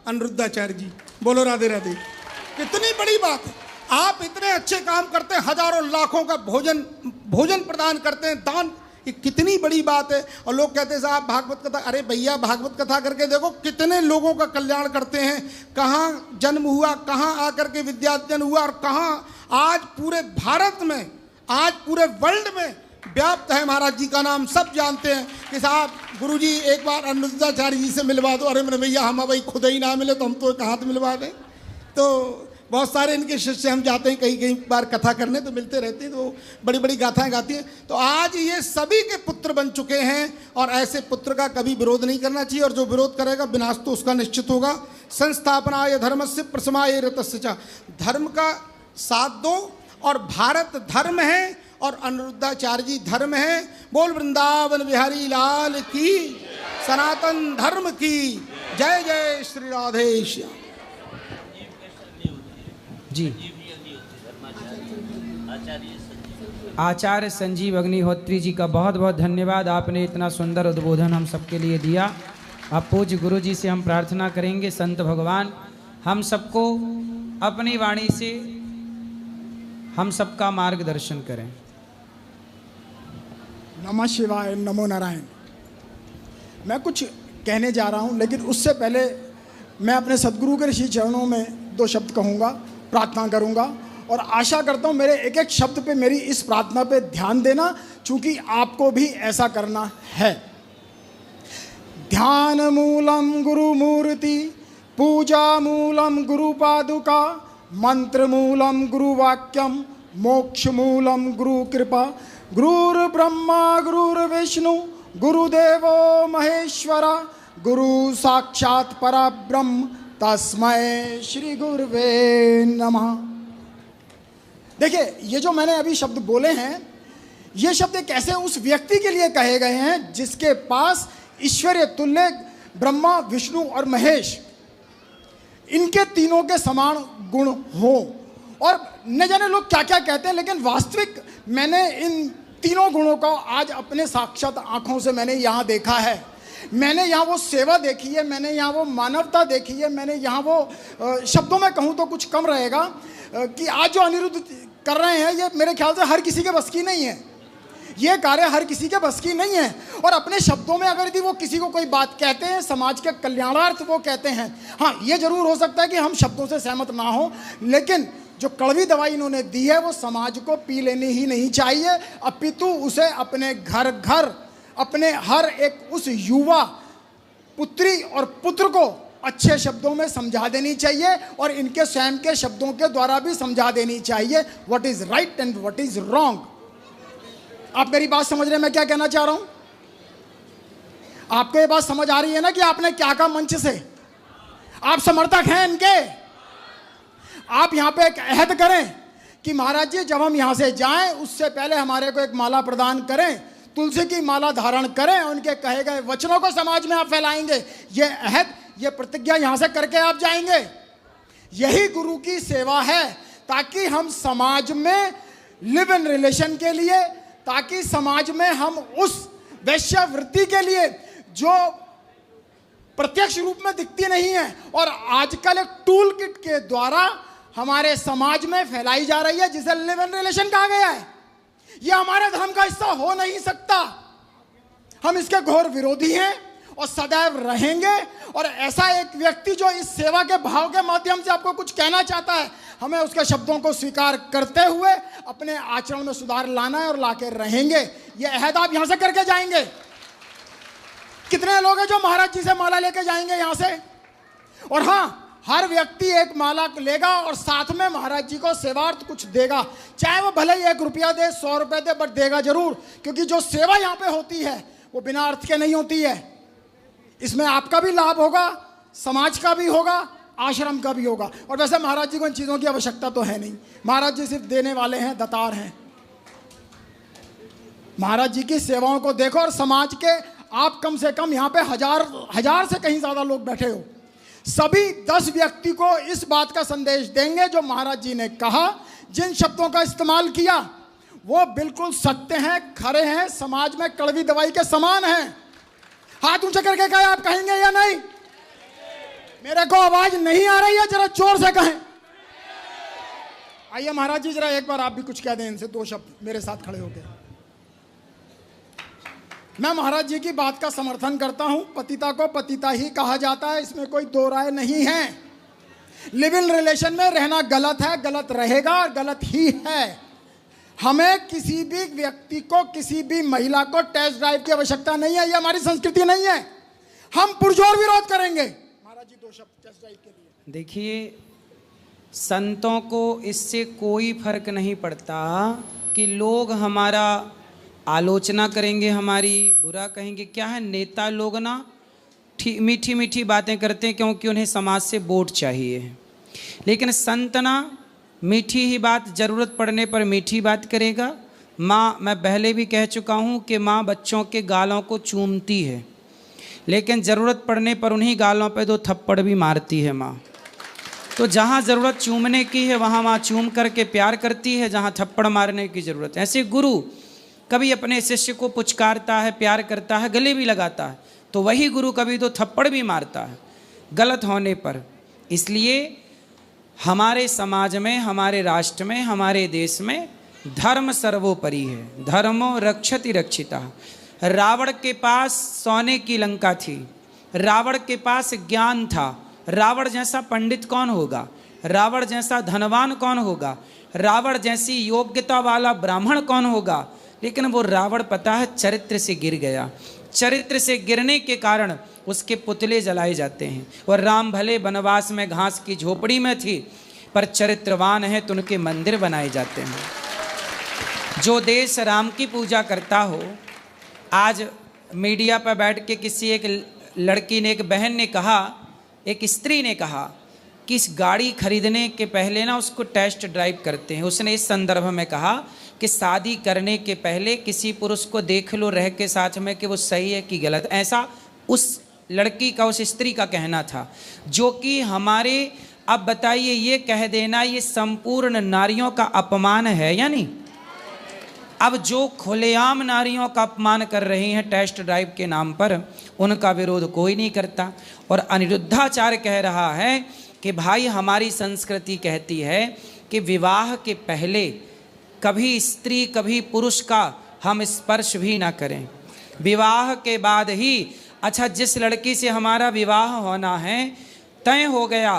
अनिरुद्धाचार्य जी। बोलो राधे राधे। कितनी बड़ी बात है। आप इतने अच्छे काम करते हैं, हजारों लाखों का भोजन प्रदान करते हैं, दान, ये कितनी बड़ी बात है। और लोग कहते हैं साहब भागवत कथा, अरे भैया भागवत कथा करके देखो कितने लोगों का कल्याण करते हैं। कहाँ जन्म हुआ, कहाँ आकर के विद्यार्जन हुआ, और कहाँ आज पूरे भारत में, आज पूरे वर्ल्ड में व्याप्त है। महाराज जी का नाम सब जानते हैं कि साहब गुरुजी एक बार अनिरुद्धाचार्य जी से मिलवा दो। अरे मेरे भैया हम भाई खुद ही ना मिले तो हम तो एक हाथ मिलवा दें। तो बहुत सारे इनके शिष्य हम जाते हैं कई बार कथा करने, तो मिलते रहते हैं, तो बड़ी बड़ी गाथाएं गाती हैं। तो आज ये सभी के पुत्र बन चुके हैं, और ऐसे पुत्र का कभी विरोध नहीं करना चाहिए, और जो विरोध करेगा विनाश तो उसका निश्चित होगा। संस्थापनाय धर्मस्य प्रसमाय रतस्य च, धर्म का साथ दो, और भारत धर्म है और अनिरुद्धाचार्य जी धर्म है। बोल वृंदावन बिहारी लाल की, सनातन धर्म की जय जय श्री राधे श्याम जी। आचार्य संजीव अग्निहोत्री जी का बहुत बहुत धन्यवाद। आपने इतना सुंदर उद्बोधन हम सबके लिए दिया। अब पूज्य गुरु जी से हम प्रार्थना करेंगे, संत भगवान हम सबको अपनी वाणी से हम सबका मार्गदर्शन करें। नमः शिवाय, नमो नारायण। मैं कुछ कहने जा रहा हूं, लेकिन उससे पहले मैं अपने सदगुरु के ऋषि चरणों में 2 शब्द कहूँगा, प्रार्थना करूँगा, और आशा करता हूँ मेरे एक एक शब्द पे, मेरी इस प्रार्थना पे ध्यान देना, चूँकि आपको भी ऐसा करना है। ध्यान मूलम गुरु मूर्ति, पूजा मूलम गुरु पादुका, मंत्र मूलम गुरु वाक्यम, मोक्ष मूलम गुरु कृपा, गुरुर ब्रह्मा गुरुर्विष्णु गुरुदेवो महेश्वरा, गुरु साक्षात परब्रह्म तस्मै श्री गुरुवे नमः। देखिए, ये जो मैंने अभी शब्द बोले हैं, ये शब्द कैसे उस व्यक्ति के लिए कहे गए हैं जिसके पास ईश्वरीय तुल्य ब्रह्मा विष्णु और महेश, इनके तीनों के समान गुण हो। और न जाने लोग क्या क्या कहते हैं, लेकिन वास्तविक मैंने इन तीनों गुणों का आज अपने साक्षात आंखों से मैंने यहाँ देखा है। मैंने यहाँ वो सेवा देखी है, मैंने यहाँ वो मानवता देखी है, मैंने यहाँ वो शब्दों में कहूँ तो कुछ कम रहेगा कि आज जो अनिरुद्ध कर रहे हैं, ये मेरे ख्याल से हर किसी के बस की नहीं है। ये कार्य हर किसी के बस की नहीं है। और अपने शब्दों में अगर यदि वो किसी को कोई बात कहते हैं, समाज के कल्याणार्थ वो कहते हैं, हाँ ये जरूर हो सकता है कि हम शब्दों से सहमत ना हो, लेकिन जो कड़वी दवाई इन्होंने दी है वो समाज को पी लेनी ही नहीं चाहिए, अपितु उसे अपने घर घर, अपने हर एक उस युवा पुत्री और पुत्र को अच्छे शब्दों में समझा देनी चाहिए, और इनके स्वयं के शब्दों के द्वारा भी समझा देनी चाहिए what is right and what is wrong. आप मेरी बात समझ रहे हैं मैं क्या कहना चाह रहा हूं? आपको ये बात समझ आ रही है ना कि आपने क्या कहा मंच से? आप समर्थक हैं इनके? आप यहां पे एक अहद करें कि महाराज जी जब हम यहां से जाएं उससे पहले हमारे को एक माला प्रदान करें, तुलसी की माला धारण करें, उनके कहे गए वचनों को समाज में आप फैलाएंगे। ये अहद, ये प्रतिज्ञा यहां से करके आप जाएंगे। यही गुरु की सेवा है, ताकि हम समाज में लिव इन रिलेशन के लिए, ताकि समाज में हम उस वैश्यावृत्ति के लिए जो प्रत्यक्ष रूप में दिखती नहीं है और आजकल एक टूल किट के द्वारा हमारे समाज में फैलाई जा रही है, जिसे लिव इन रिलेशन कहा गया है, यह हमारे धर्म का हिस्सा हो नहीं सकता। हम इसके घोर विरोधी हैं और सदैव रहेंगे। और ऐसा एक व्यक्ति जो इस सेवा के भाव के माध्यम से आपको कुछ कहना चाहता है, हमें उसके शब्दों को स्वीकार करते हुए अपने आचरण में सुधार लाना है और लाके रहेंगे। ये अहद आप यहां से करके जाएंगे। कितने लोग हैं जो महाराज जी से माला लेके जाएंगे यहां से? और हाँ, हर व्यक्ति एक माला लेगा और साथ में महाराज जी को सेवार्थ कुछ देगा, चाहे वो भले ही 1 रुपया दे, 100 रुपये दे, बट देगा जरूर, क्योंकि जो सेवा यहाँ पे होती है वो बिना अर्थ के नहीं होती है। इसमें आपका भी लाभ होगा, समाज का भी होगा, आश्रम का भी होगा। और वैसे महाराज जी को इन चीज़ों की आवश्यकता तो है नहीं, महाराज जी सिर्फ देने वाले हैं, दातार हैं। महाराज जी की सेवाओं को देखो और समाज के आप कम से कम यहाँ पे हजार से कहीं ज़्यादा लोग बैठे हो, सभी 10 व्यक्ति को इस बात का संदेश देंगे जो महाराज जी ने कहा, जिन शब्दों का इस्तेमाल किया वो बिल्कुल सत्य हैं, खरे हैं, समाज में कड़वी दवाई के समान हैं। हाथ ऊंचे करके कहे, आप कहेंगे या नहीं? मेरे को आवाज नहीं आ रही है, जरा जोर से कहें। आइए महाराज जी, जरा एक बार आप भी कुछ कह दें इनसे, 2 शब्द मेरे साथ खड़े होकर। मैं महाराज जी की बात का समर्थन करता हूं। पतिता को पतिता ही कहा जाता है, इसमें कोई दो राय नहीं है। लिव इन रिलेशन में रहना गलत है, गलत रहेगा और गलत ही है। हमें किसी भी व्यक्ति को, किसी भी महिला को टेस्ट ड्राइव की आवश्यकता नहीं है, ये हमारी संस्कृति नहीं है। हम पुरजोर विरोध करेंगे। महाराज जी 2 शब्द टेस्ट ड्राइव के लिए। देखिए, संतों को इससे कोई फर्क नहीं पड़ता कि लोग हमारा आलोचना करेंगे, हमारी बुरा कहेंगे। क्या है, नेता लोग ना मीठी मीठी बातें करते हैं क्योंकि उन्हें समाज से वोट चाहिए, लेकिन संत ना मीठी ही बात, ज़रूरत पड़ने पर मीठी बात करेगा। माँ, मैं पहले भी कह चुका हूँ कि माँ बच्चों के गालों को चूमती है, लेकिन ज़रूरत पड़ने पर उन्हीं गालों पे 2 थप्पड़ भी मारती है माँ। तो जहाँ ज़रूरत चूमने की है वहाँ माँ चूम करके प्यार करती है, जहाँ थप्पड़ मारने की ज़रूरत है। ऐसे गुरु कभी अपने शिष्य को पुचकारता है, प्यार करता है, गले भी लगाता है, तो वही गुरु कभी 2 थप्पड़ भी मारता है गलत होने पर। इसलिए हमारे समाज में, हमारे राष्ट्र में, हमारे देश में धर्म सर्वोपरि है। धर्मो रक्षति रक्षिता। रावण के पास सोने की लंका थी, रावण के पास ज्ञान था। रावण जैसा पंडित कौन होगा? रावण जैसा धनवान कौन होगा? रावण जैसी योग्यता वाला ब्राह्मण कौन होगा? लेकिन वो रावण पता है चरित्र से गिर गया। चरित्र से गिरने के कारण उसके पुतले जलाए जाते हैं। और राम भले वनवास में घास की झोपड़ी में थी, पर चरित्रवान है तो उनके मंदिर बनाए जाते हैं। जो देश राम की पूजा करता हो, आज मीडिया पर बैठ के किसी एक लड़की ने, एक बहन ने कहा, एक स्त्री ने कहा कि इस गाड़ी खरीदने के पहले ना उसको टेस्ट ड्राइव करते हैं। उसने इस संदर्भ में कहा कि शादी करने के पहले किसी पुरुष को देख लो रह के साथ में कि वो सही है कि गलत। ऐसा उस लड़की का, उस स्त्री का कहना था, जो कि हमारे, अब बताइए, ये कह देना ये संपूर्ण नारियों का अपमान है या नहीं? अब जो खुलेआम नारियों का अपमान कर रही हैं टेस्ट ड्राइव के नाम पर, उनका विरोध कोई नहीं करता। और अनिरुद्धाचार्य कह रहा है कि भाई, हमारी संस्कृति कहती है कि विवाह के पहले कभी स्त्री कभी पुरुष का हम स्पर्श भी ना करें, विवाह के बाद ही। अच्छा, जिस लड़की से हमारा विवाह होना है तय हो गया,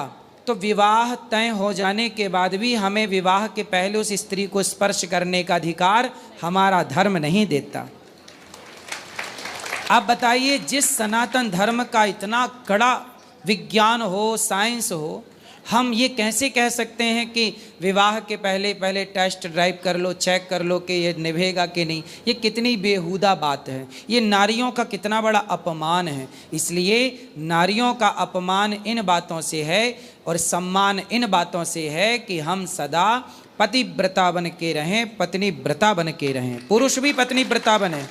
तो विवाह तय हो जाने के बाद भी हमें विवाह के पहले उस स्त्री को स्पर्श करने का अधिकार हमारा धर्म नहीं देता। आप बताइए, जिस सनातन धर्म का इतना कड़ा विज्ञान हो, साइंस हो, हम ये कैसे कह सकते हैं कि विवाह के पहले पहले टेस्ट ड्राइव कर लो, चेक कर लो कि ये निभेगा कि नहीं? ये कितनी बेहुदा बात है, ये नारियों का कितना बड़ा अपमान है। इसलिए नारियों का अपमान इन बातों से है और सम्मान इन बातों से है कि हम सदा पतिव्रता बन के रहें, पत्नी व्रता बन के रहें, पुरुष भी पत्नी व्रता बने।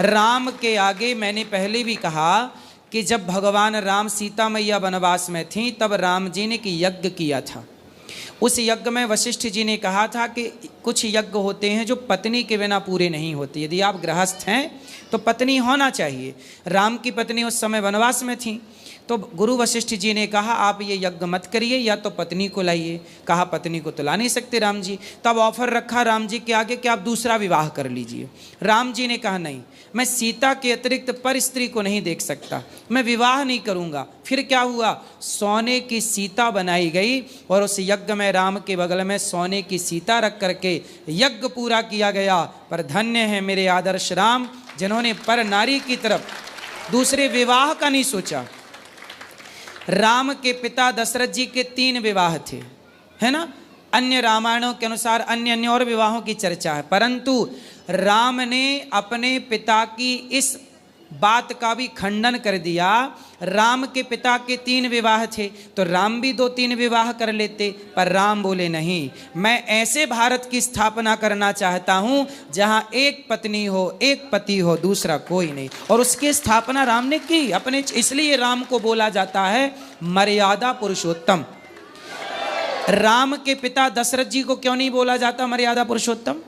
राम के आगे मैंने पहले भी कहा कि जब भगवान राम सीता मैया वनवास में थी, तब राम जी ने एक यज्ञ किया था। उस यज्ञ में वशिष्ठ जी ने कहा था कि कुछ यज्ञ होते हैं जो पत्नी के बिना पूरे नहीं होते। यदि आप गृहस्थ हैं तो पत्नी होना चाहिए। राम की पत्नी उस समय वनवास में थी, तो गुरु वशिष्ठ जी ने कहा आप ये यज्ञ मत करिए, या तो पत्नी को लाइए। कहा पत्नी को तो ला नहीं सकते राम जी। तब ऑफर रखा राम जी के आगे कि आप दूसरा विवाह कर लीजिए। राम जी ने कहा नहीं, मैं सीता के अतिरिक्त पर स्त्री को नहीं देख सकता, मैं विवाह नहीं करूँगा। फिर क्या हुआ? सोने की सीता बनाई गई और उस यज्ञ में राम के बगल में सोने की सीता रख करके यज्ञ पूरा किया गया। पर धन्य है मेरे आदर्श राम, जिन्होंने पर नारी की तरफ दूसरे विवाह का नहीं सोचा। राम के पिता दशरथ जी के 3 विवाह थे, है ना? अन्य रामायणों के अनुसार अन्य और विवाहों की चर्चा है, परंतु राम ने अपने पिता की इस बात का भी खंडन कर दिया। राम के पिता के 3 विवाह थे तो राम भी 2-3 विवाह कर लेते, पर राम बोले नहीं, मैं ऐसे भारत की स्थापना करना चाहता हूं जहां एक पत्नी हो, एक पति हो, दूसरा कोई नहीं। और उसकी स्थापना राम ने की अपने, इसलिए राम को बोला जाता है मर्यादा पुरुषोत्तम। राम के पिता दशरथ जी को क्यों नहीं बोला जाता मर्यादा पुरुषोत्तम?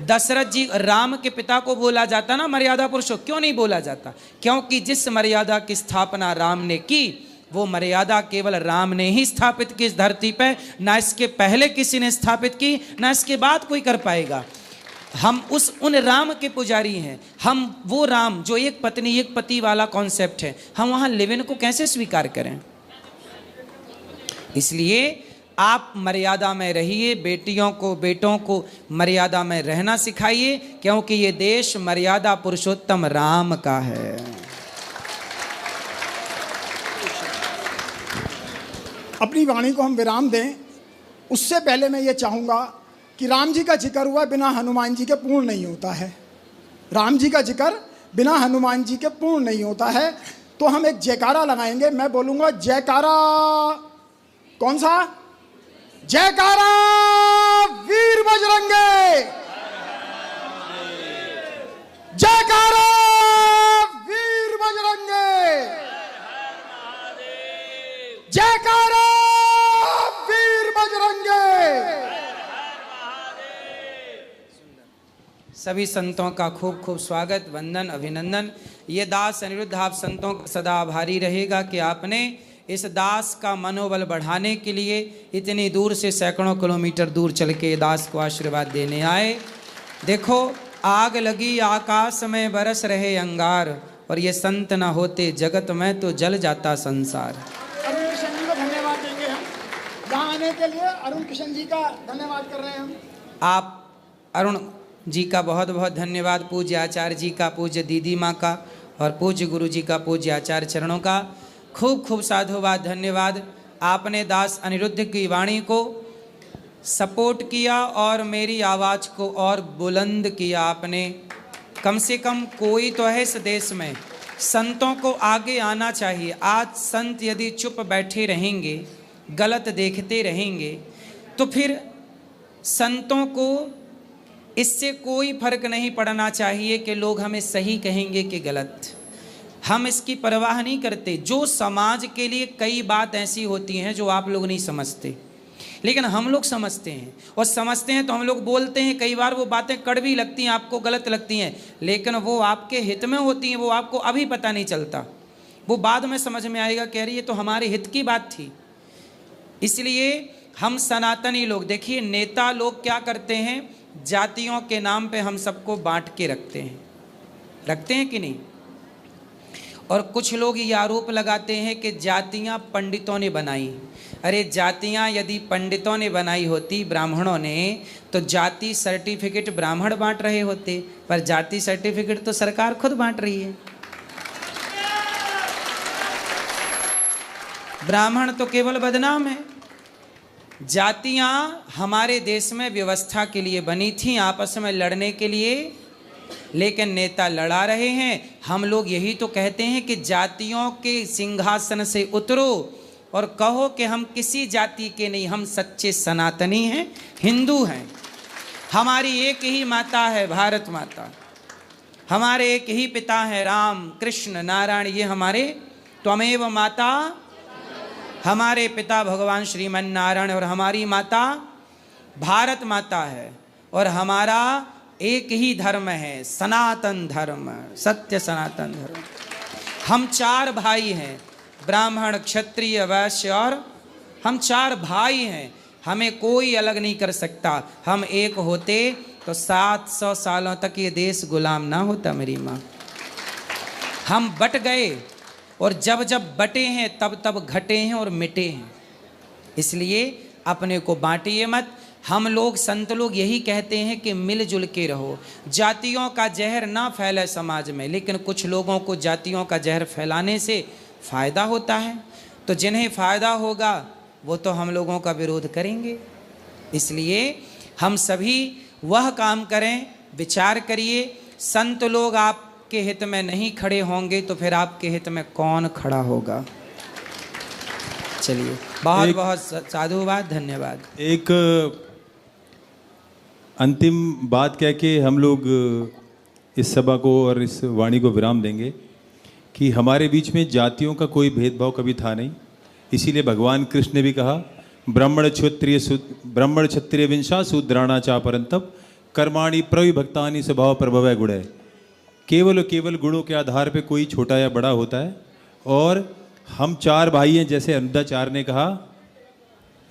दशरथ जी, राम के पिता को बोला जाता ना मर्यादा पुरुषोत्तम, क्यों नहीं बोला जाता? क्योंकि जिस मर्यादा की स्थापना राम ने की वो मर्यादा केवल राम ने ही स्थापित की इस धरती पे, ना इसके पहले किसी ने स्थापित की, ना इसके बाद कोई कर पाएगा। हम उन राम के पुजारी हैं। हम वो राम जो एक पत्नी एक पति वाला कॉन्सेप्ट है, हम वहां लिव इन को कैसे स्वीकार करें? इसलिए आप मर्यादा में रहिए, बेटियों को बेटों को मर्यादा में रहना सिखाइए, क्योंकि ये देश मर्यादा पुरुषोत्तम राम का है। अपनी वाणी को हम विराम दें, उससे पहले मैं ये चाहूँगा कि राम जी का जिक्र हुआ बिना हनुमान जी के पूर्ण नहीं होता है। राम जी का जिक्र बिना हनुमान जी के पूर्ण नहीं होता है। तो हम एक जयकारा लगाएंगे, मैं बोलूँगा जयकारा। कौन सा? जयकारा वीर बजरंगे, जयकारा वीर बजरंगे, जयकारा वीर बजरंगे। सभी संतों का खूब खूब स्वागत, वंदन, अभिनंदन। ये दास अनिरुद्ध आप संतों का सदा आभारी रहेगा कि आपने इस दास का मनोबल बढ़ाने के लिए इतनी दूर से सैकड़ों किलोमीटर दूर चल के दास को आशीर्वाद देने आए। देखो, आग लगी आकाश में बरस रहे अंगार, और ये संत न होते जगत में तो जल जाता संसार। अरुण किशन जी को धन्यवाद देंगे हम यहाँ आने के लिए। अरुण किशन जी का धन्यवाद कर रहे हैं हम। आप अरुण जी का बहुत बहुत धन्यवाद, पूज्य आचार्य जी का, पूज्य दीदी माँ का, और पूज्य गुरु जी का, पूज्य आचार्य चरणों का खूब खूब साधुवाद, धन्यवाद। आपने दास अनिरुद्ध की वाणी को सपोर्ट किया और मेरी आवाज़ को और बुलंद किया आपने। कम से कम कोई तो है इस देश में, संतों को आगे आना चाहिए। आज संत यदि चुप बैठे रहेंगे, गलत देखते रहेंगे, तो फिर संतों को इससे कोई फर्क नहीं पड़ना चाहिए कि लोग हमें सही कहेंगे कि गलत। हम इसकी परवाह नहीं करते। जो समाज के लिए कई बात ऐसी होती हैं जो आप लोग नहीं समझते, लेकिन हम लोग समझते हैं, और समझते हैं तो हम लोग बोलते हैं। कई बार वो बातें कड़वी लगती हैं, आपको गलत लगती हैं, लेकिन वो आपके हित में होती हैं। वो आपको अभी पता नहीं चलता, वो बाद में समझ में आएगा, कह रही है तो हमारे हित की बात थी। इसलिए हम सनातनी लोग, देखिए नेता लोग क्या करते हैं, जातियों के नाम पे हम सबको बांट के रखते हैं कि नहीं? और कुछ लोग ये आरोप लगाते हैं कि जातियां पंडितों ने बनाई। अरे जातियां यदि पंडितों ने बनाई होती, ब्राह्मणों ने, तो जाति सर्टिफिकेट ब्राह्मण बांट रहे होते, पर जाति सर्टिफिकेट तो सरकार खुद बांट रही है। ब्राह्मण तो केवल बदनाम है। जातियां हमारे देश में व्यवस्था के लिए बनी थी, आपस में लड़ने के लिए, लेकिन नेता लड़ा रहे हैं। हम लोग यही तो कहते हैं कि जातियों के सिंहासन से उतरो और कहो कि हम किसी जाति के नहीं, हम सच्चे सनातनी हैं, हिंदू हैं। हमारी एक ही माता है, भारत माता। हमारे एक ही पिता हैं, राम, कृष्ण, नारायण, ये हमारे त्वमेव माता। हमारे पिता भगवान श्रीमन नारायण और हमारी माता भारत माता है, और हमारा एक ही धर्म है, सनातन धर्म, सत्य सनातन धर्म। हम 4 भाई हैं, ब्राह्मण, क्षत्रिय, वैश्य, और हम 4 भाई हैं। हमें कोई अलग नहीं कर सकता। हम एक होते तो 700 सालों तक ये देश गुलाम ना होता मेरी माँ। हम बट गए, और जब जब बटे हैं तब तब घटे हैं और मिटे हैं। इसलिए अपने को बांटिए मत। हम लोग संत लोग यही कहते हैं कि मिलजुल के रहो, जातियों का जहर ना फैले समाज में। लेकिन कुछ लोगों को जातियों का जहर फैलाने से फ़ायदा होता है, तो जिन्हें फ़ायदा होगा वो तो हम लोगों का विरोध करेंगे। इसलिए हम सभी वह काम करें, विचार करिए। संत लोग आप आपके हित में नहीं खड़े होंगे तो फिर आपके हित में कौन खड़ा होगा। चलिए, बहुत बहुत साधुवाद, धन्यवाद। एक अंतिम बात कह के हम लोग इस सभा को और इस वाणी को विराम देंगे कि हमारे बीच में जातियों का कोई भेदभाव कभी था नहीं। इसीलिए भगवान कृष्ण ने भी कहा ब्राह्मण क्षत्रिय विंशा शूद्राणा चा परंतप कर्माणि प्रविभक्तानि स्वभाव प्रभव गुण है। केवल गुणों के आधार पे कोई छोटा या बड़ा होता है। और हम चार भाई हैं, जैसे अनुद्धाचार्य ने कहा,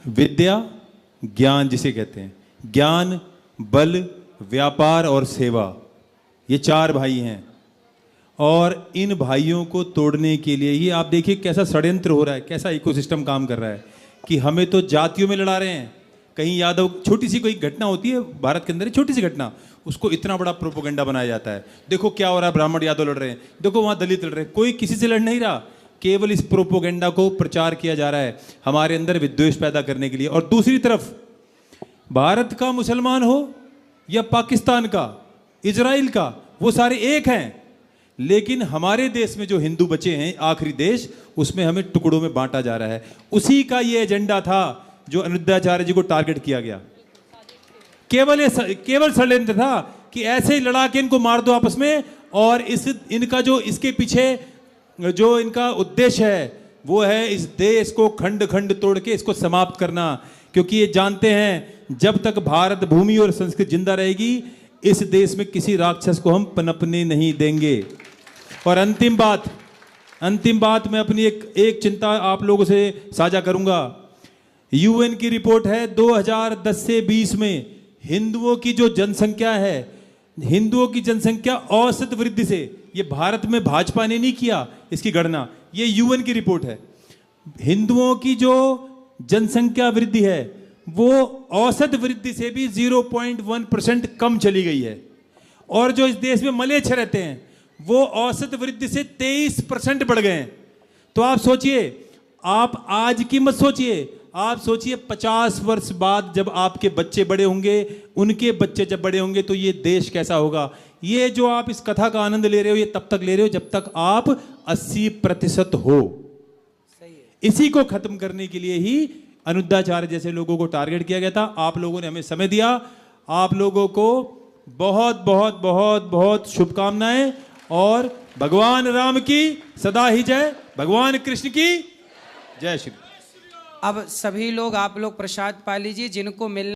विद्या ज्ञान जिसे कहते हैं, ज्ञान बल व्यापार और सेवा, ये चार भाई हैं। और इन भाइयों को तोड़ने के लिए ही आप देखिए कैसा षड्यंत्र हो रहा है, कैसा इकोसिस्टम काम कर रहा है कि हमें तो जातियों में लड़ा रहे हैं। कहीं यादव, छोटी सी कोई घटना होती है भारत के अंदर, छोटी सी घटना, उसको इतना बड़ा प्रोपोगंडा बनाया जाता है। देखो क्या हो रहा है, ब्राह्मण यादव लड़ रहे हैं, देखो वहाँ दलित लड़ रहे हैं। कोई किसी से लड़ नहीं रहा, केवल इस प्रोपोगंडा को प्रचार किया जा रहा है हमारे अंदर विद्वेष पैदा करने के लिए। और दूसरी तरफ भारत का मुसलमान हो या पाकिस्तान का, इजराइल का, वो सारे एक हैं। लेकिन हमारे देश में जो हिंदू बचे हैं, आखिरी देश, उसमें हमें टुकड़ों में बांटा जा रहा है। उसी का ये एजेंडा था जो अनुद्धाचार्य जी को टारगेट किया गया। केवल षड्यंत्र था कि ऐसे ही लड़ा के इनको मार दो आपस में। और इनका जो इसके पीछे जो इनका उद्देश्य है वो है इस देश को खंड खंड तोड़ के इसको समाप्त करना। क्योंकि ये जानते हैं जब तक भारत भूमि और संस्कृति जिंदा रहेगी, इस देश में किसी राक्षस को हम पनपने नहीं देंगे। और अंतिम बात मैं अपनी एक चिंता आप लोगों से साझा करूंगा। यूएन की रिपोर्ट है 2010 से 20 में हिंदुओं की जो जनसंख्या है, हिंदुओं की जनसंख्या औसत वृद्धि से, ये भारत में भाजपा ने नहीं किया इसकी गणना, ये यूएन की रिपोर्ट है। हिंदुओं की जो जनसंख्या वृद्धि है वो औसत वृद्धि से भी 0.1% कम चली गई है। और जो इस देश में मलेच्छ रहते हैं वो औसत वृद्धि से 23% बढ़ गए हैं। तो आप सोचिए, आप आज की मत सोचिए, आप सोचिए 50 वर्ष बाद जब आपके बच्चे बड़े होंगे, उनके बच्चे जब बड़े होंगे, तो ये देश कैसा होगा। ये जो आप इस कथा का आनंद ले रहे हो, ये तब तक ले रहे हो जब तक आप 80% हो। इसी को खत्म करने के लिए ही अनुद्धाचार्य जैसे लोगों को टारगेट किया गया था। आप लोगों ने हमें समय दिया। आप लोगों को बहुत बहुत बहुत बहुत शुभकामनाएं। और भगवान राम की सदा ही जय, भगवान कृष्ण की जय श्री। अब सभी लोग, आप लोग प्रसाद पा लीजिए, जिनको मिल